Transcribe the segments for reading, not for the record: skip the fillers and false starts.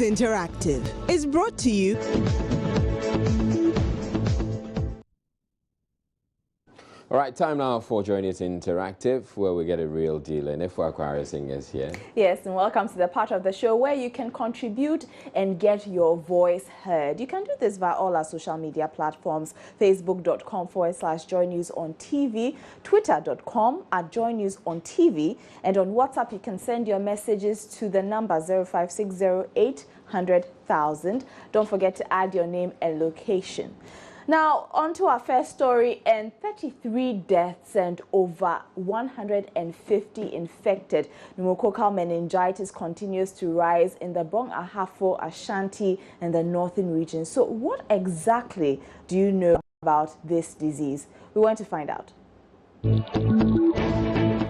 Interactive is brought to you. All right, time now for Join It Interactive, where we get a real deal. And if Aquarius Singers here. Yes, and welcome to the part of the show where you can contribute and get your voice heard. You can do this via all our social media platforms: facebook.com/joynews-on-TV, twitter.com/joynews-on-TV, and on WhatsApp you can send your messages to the number 05608800,000. Don't forget to add your name and location. Now, on to our first story, and 33 deaths and over 150 infected. Pneumococcal meningitis continues to rise in the Brong Ahafo, Ashanti, and the northern region. So what exactly do you know about this disease? We want to find out.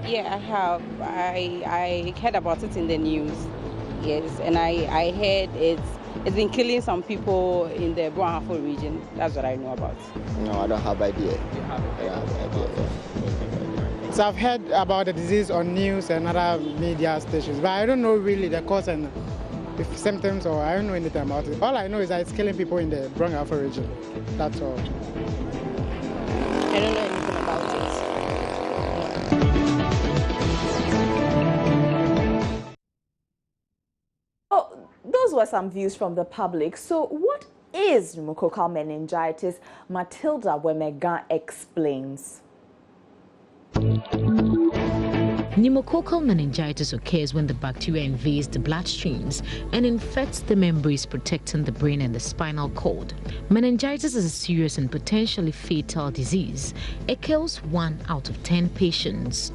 Yeah, I have. I heard about it in the news. Yes, and I heard it's been killing some people in the Brong Ahafo region. That's what I know about. No, I don't have idea. You have idea? So I've heard about the disease on news and other media stations, but I don't know really the cause and the symptoms, or I don't know anything about it. All I know is that it's killing people in the Brong Ahafo region. That's all. I don't know anything about it. Those were some views from the public. So what is pneumococcal meningitis? Matilda Wemega explains. Pneumococcal meningitis occurs when the bacteria invades the bloodstreams and infects the membranes protecting the brain and the spinal cord. Meningitis is a serious and potentially fatal disease. It kills 1 out of 10 patients.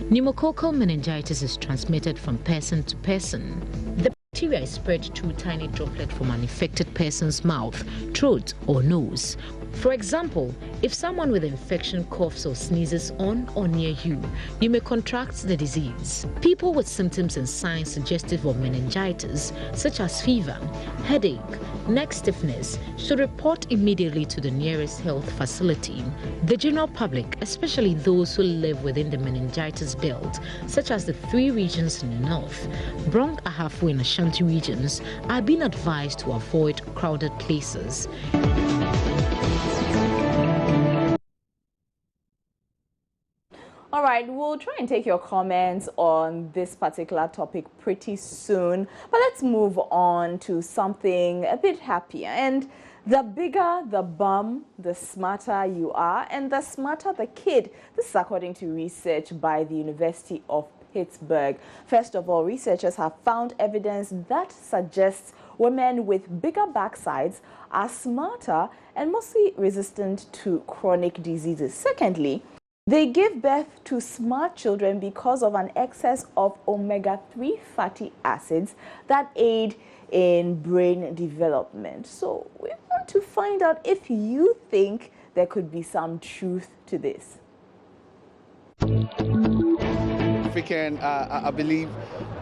Pneumococcal meningitis is transmitted from person to person. The bacteria is spread through tiny droplets from an infected person's mouth, throat, or nose. For example, if someone with infection coughs or sneezes on or near you, you may contract the disease. People with symptoms and signs suggestive of meningitis, such as fever, headache, neck stiffness, should report immediately to the nearest health facility. The general public, especially those who live within the meningitis belt, such as the 3 regions in the north, Brong Ahafo and Ashanti regions, are being advised to avoid crowded places. All right, we'll try and take your comments on this particular topic pretty soon. But let's move on to something a bit happier. And the bigger the bum, the smarter you are, and the smarter the kid. This is according to research by the University of Pittsburgh. First of all, researchers have found evidence that suggests women with bigger backsides are smarter and mostly resistant to chronic diseases. Secondly, they give birth to smart children because of an excess of omega-3 fatty acids that aid in brain development. So we want to find out if you think there could be some truth to this. African, I believe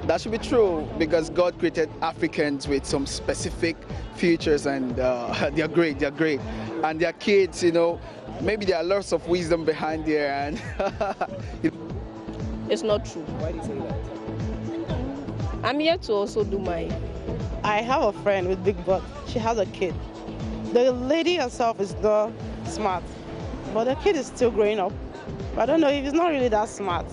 that should be true because God created Africans with some specific features, and they're great, and their kids, you know, maybe there are lots of wisdom behind there, and It's not true. Why do you say that? I'm here to also do mine. I have a friend with big butt. She has a kid. The lady herself is not smart, but the kid is still growing up. I don't know if he's not really that smart.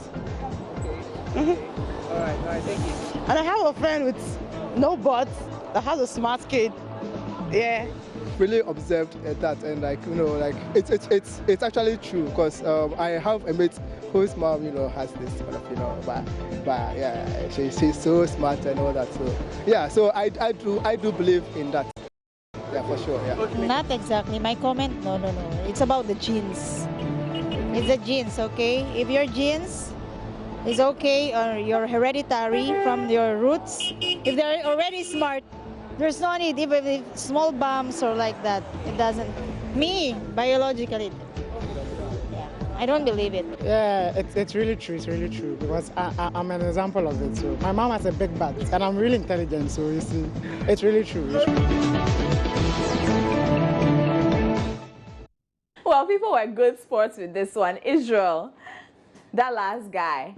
All right, thank you. And I have a friend with no butt that has a smart kid. Yeah. Really observed that, and it's actually true because I have a mate whose mom has this kind of but yeah, she's so smart and all that, so yeah, so I do believe in that, yeah, for sure, yeah. Not exactly my comment. No, it's about the genes. It's the genes, okay? If your genes is okay, or your hereditary from your roots, if they're already smart, there's no need, even if small bumps or like that. It doesn't. Me, biologically, yeah, I don't believe it. Yeah, it's really true. It's really true because I'm an example of it. So my mom has a big butt, and I'm really intelligent. So you see, it's really true. Well, people were good sports with this one. Israel, that last guy.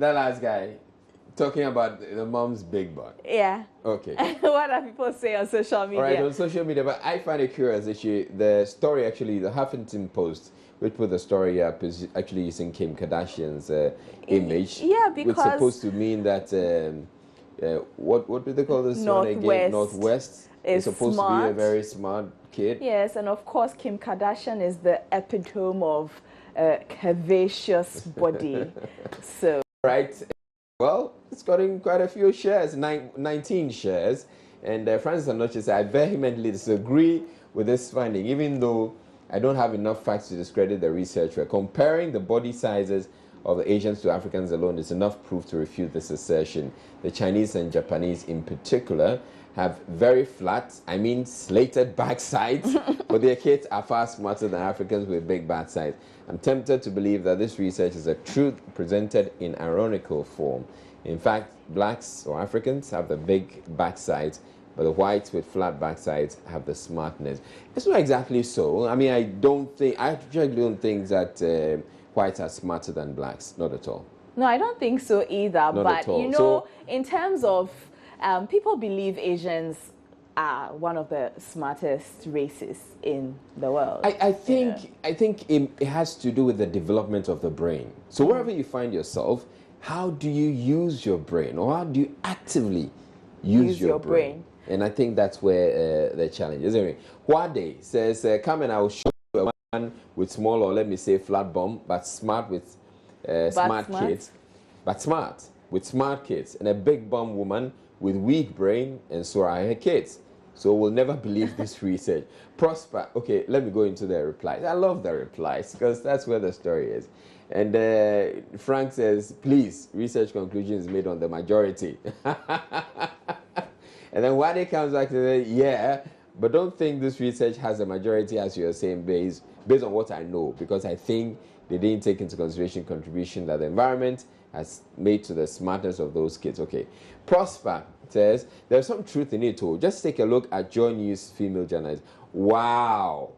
Talking about the mom's big butt. Yeah. Okay. What do people say on social media? All right, on social media, but I find it curious that the story actually, the Huffington Post, which put the story up, is actually using Kim Kardashian's image. Yeah, because which is supposed to mean that what do they call this one again? Northwest is supposed to be a very smart kid. Yes, and of course Kim Kardashian is the epitome of curvaceous body. So right. Well, it's gotten quite a few shares, 19 shares. And Francis Anoche said, I vehemently disagree with this finding, even though I don't have enough facts to discredit the researcher. Comparing the body sizes of the Asians to Africans alone is enough proof to refute this assertion. The Chinese and Japanese in particular have very flat, slated backsides, but their kids are far smarter than Africans with big backsides. I'm tempted to believe that this research is a truth presented in ironical form. In fact, blacks or Africans have the big backsides, but the whites with flat backsides have the smartness. It's not exactly so. I actually don't think that whites are smarter than blacks. Not at all. No, I don't think so either. Not but at all. You know, in terms of people believe Asians are one of the smartest races in the world. I think it has to do with the development of the brain. So wherever you find yourself, how do you use your brain, or how do you actively use your brain? And I think that's where the challenge is. Anyway, Wade says, come and I will show you a man with small, or let me say flat bum, but smart with smart kids. But smart with smart kids, and a big bum woman with weak brain, and so are her kids. So we'll never believe this research. Prosper. Okay, let me go into the replies. I love the replies because that's where the story is. And Frank says, please, research conclusions made on the majority. And then Wade comes back to say, yeah, but don't think this research has a majority, as you're saying, based on what I know, because I think they didn't take into consideration contribution that the environment has made to the smartness of those kids. Okay. Prosper says, there's some truth in it too. Just take a look at Joy News female journalists. Wow.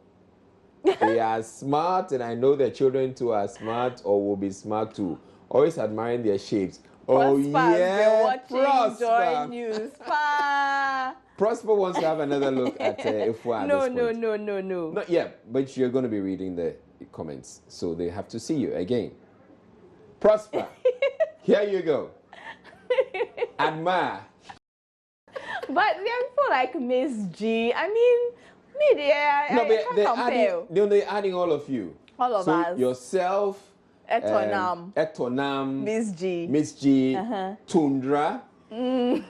They are smart, and I know their children too are smart or will be smart too. Always admiring their shapes. Oh, yeah. Watching Joy News. Prosper wants to have another look at Ifwa. No. Not yet, but you're going to be reading the comments, so they have to see you again. Prosper, here you go. Admire. But there are people like Miss G. They're adding all of you. All of us. Yourself, Etonam, Miss G, Tundra. Who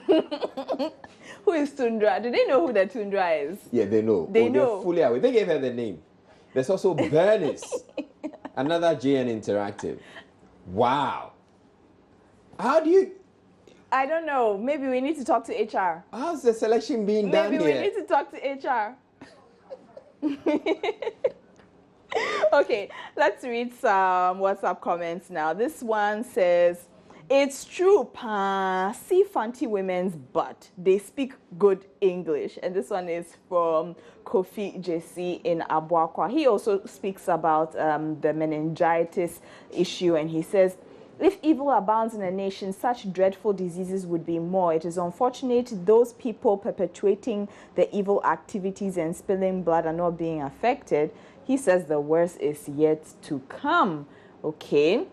is Tundra? Do they know who the Tundra is? Yeah, they know. They're fully aware. They gave her the name. There's also Bernice, another JN Interactive. Wow. How do you... I don't know. Maybe we need to talk to HR. How's the selection being done here? Maybe we need to talk to HR. Okay, let's read some WhatsApp comments now. This one says, it's true, pa. See Fanti women's butt. They speak good English. And this one is from Kofi JC in Abuakwa. He also speaks about the meningitis issue, and he says, if evil abounds in a nation, such dreadful diseases would be more. It is unfortunate those people perpetuating the evil activities and spilling blood are not being affected. He says the worst is yet to come. Okay.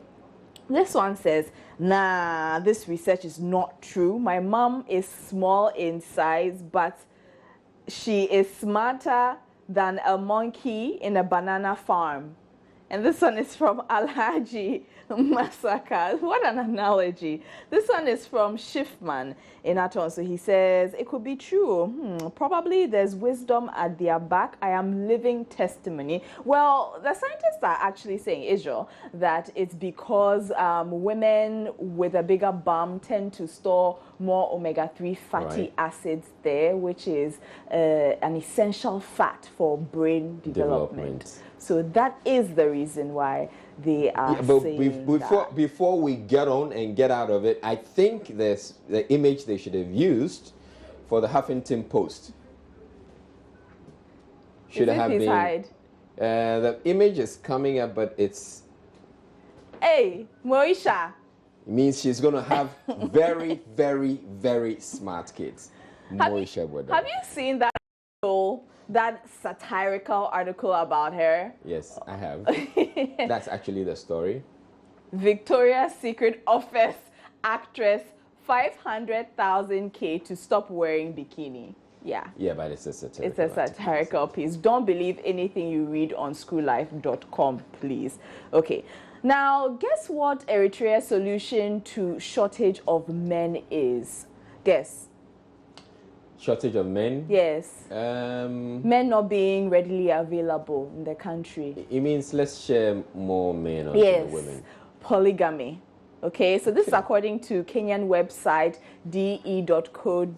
This one says, nah, this research is not true. My mom is small in size, but she is smarter than a monkey in a banana farm. And this one is from Alhaji Masaka. What an analogy. This one is from Schiffman in Aton. So he says, it could be true. Probably there's wisdom at their back. I am living testimony. Well, the scientists are actually saying, Israel, that it's because women with a bigger bum tend to store more omega-3 fatty acids there, which is an essential fat for brain development. So that is the reason why they are saying before we get on and get out of it, I think there's the image they should have used for the Huffington Post. Should have been. The image is coming up, but it's... Hey, Moisha. It means she's going to have very, very, very smart kids. Have you seen that satirical article about her? Yes, I have. That's actually the story. Victoria's Secret offers actress 500,000 K to stop wearing bikini. Yeah. Yeah, but it's a satirical. It's a satirical piece. Don't believe anything you read on schoollife.com, please. Okay. Now, guess what Eritrea's solution to shortage of men is? Guess. Shortage of men? Yes. Men not being readily available in the country. It means let's share more men onto the women. Polygamy. Okay, so this is according to Kenyan website de.co.ke,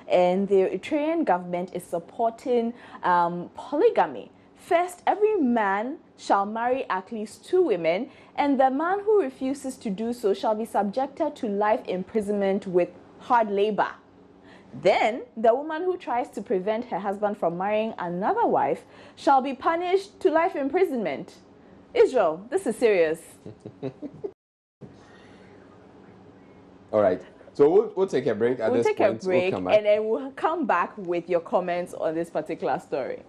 and the Eritrean government is supporting polygamy. First, every man shall marry at least 2 women, and the man who refuses to do so shall be subjected to life imprisonment with hard labor. Then, the woman who tries to prevent her husband from marrying another wife shall be punished to life imprisonment. Israel, this is serious. All right. So we'll take a break at this point. We'll take a break, and then we'll come back with your comments on this particular story.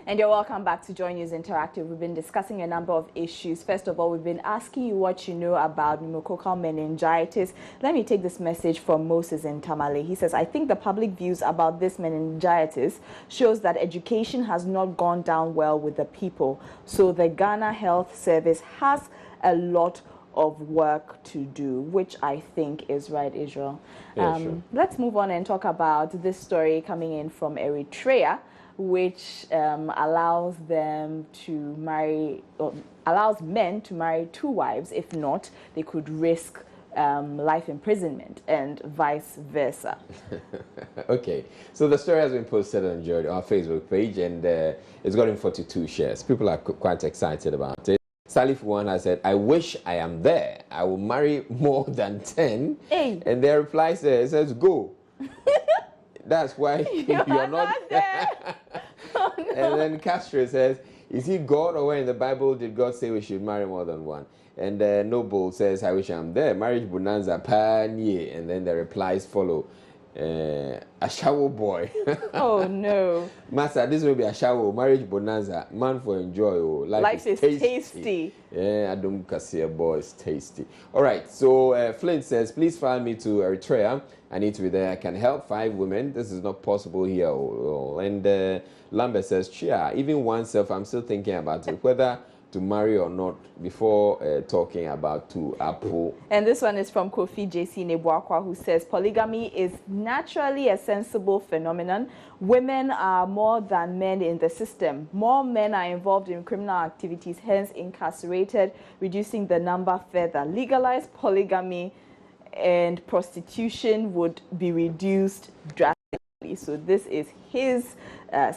And you're welcome back to Joy News Interactive. We've been discussing a number of issues. First of all, we've been asking you what you know about pneumococcal meningitis. Let me take this message from Moses in Tamale. He says, I think the public views about this meningitis shows that education has not gone down well with the people. So the Ghana Health Service has a lot of work to do, which I think is right, Israel. Yeah, sure. Let's move on and talk about this story coming in from Eritrea, which allows them to marry, or allows men to marry 2 wives. If not, they could risk life imprisonment, and vice versa. Okay, so the story has been posted on our Facebook page, and it's gotten 42 shares. People are quite excited about it. Salif one has said, I wish I am there. I will marry more than 10. Hey. And their reply says, go. That's why you're not there. Oh, no. And then Castro says, is he God, or where in the Bible did God say we should marry more than 1? And Noble says, I wish I'm there. Marriage bonanza, panye. And then the replies follow. A shower boy. Oh no. Master, this will be a shower. Marriage bonanza. Man for enjoy. Oh. Life is tasty. Yeah, Adam Kasia boy is tasty. All right, so Flint says, please file me to Eritrea. I need to be there. I can help 5 women. This is not possible here. And Lambert says, Chia, even oneself, I'm still thinking about it, whether to marry or not before talking about to Apple. And this one is from Kofi JC Nebuakwa, who says polygamy is naturally a sensible phenomenon. Women are more than men in the system. More men are involved in criminal activities, hence incarcerated, reducing the number further. Legalized polygamy and prostitution would be reduced drastically. So this is his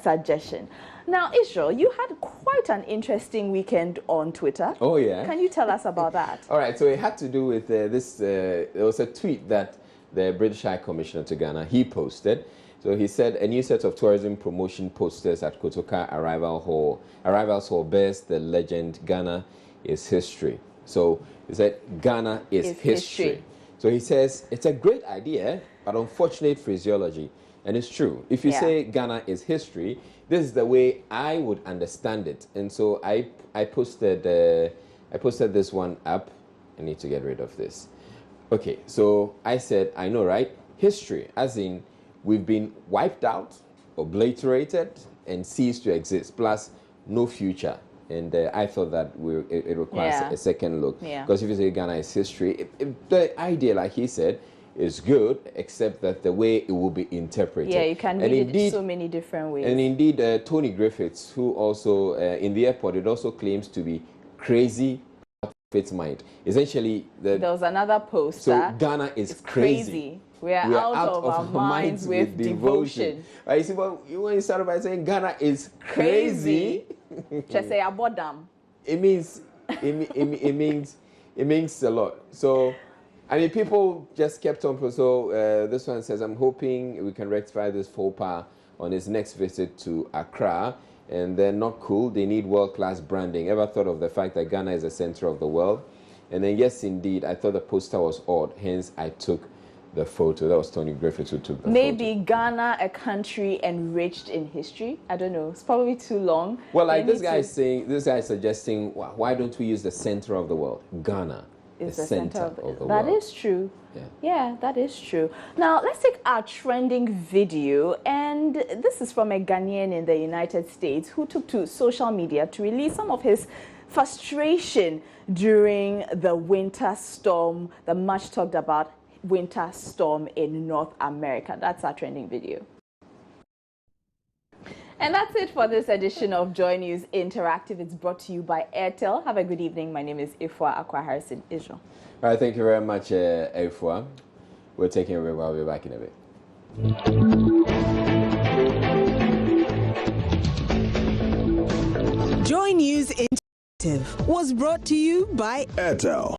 suggestion. Now, Israel, you had quite an interesting weekend on Twitter. Oh, yeah. Can you tell us about that? All right, so it had to do with this. There was a tweet that the British High Commissioner to Ghana, he posted. So he said, a new set of tourism promotion posters at Kotoka Arrivals Hall bears the legend, Ghana is history. So he said, Ghana is history. So he says, it's a great idea, but unfortunate phraseology. And it's true. If you say Ghana is history, this is the way I would understand it. And so I posted this one up. I need to get rid of this. Okay, so I said, I know, right? History, as in we've been wiped out, obliterated, and ceased to exist, plus no future. And I thought that it requires a second look. Because if you say Ghana is history, the idea, like he said, is good, except that the way it will be interpreted. Yeah, you can read it so many different ways. And indeed, Tony Griffiths, who also, in the airport, it also claims to be crazy out of its mind. Essentially, there was another poster. So Ghana is crazy. We are out of our minds with devotion. Right, you see, but when you started by saying Ghana is crazy, just say abodam. It means it means a lot. So, I mean, people just kept on. So this one says, I'm hoping we can rectify this faux pas on his next visit to Accra. And they're not cool. They need world-class branding. Ever thought of the fact that Ghana is the center of the world? And then, yes, indeed, I thought the poster was odd. Hence, I took the photo. That was Tony Griffiths who took the Maybe photo. Ghana, a country enriched in history. I don't know. It's probably too long. Well, like this guy is saying, this guy is suggesting, why don't we use the center of the world? Ghana is the center of the world. That is true. Yeah, that is true. Now, let's take our trending video. And this is from a Ghanaian in the United States who took to social media to release some of his frustration during the winter storm, the much talked about winter storm in North America. That's our trending video. And that's it for this edition of Joy News Interactive. It's brought to you by Airtel. Have a good evening. My name is Ifwa Akwa Harrison Israel. All right, thank you very much, Ifwa. We're taking a break. I'll be back in a bit. Joy News Interactive was brought to you by Airtel.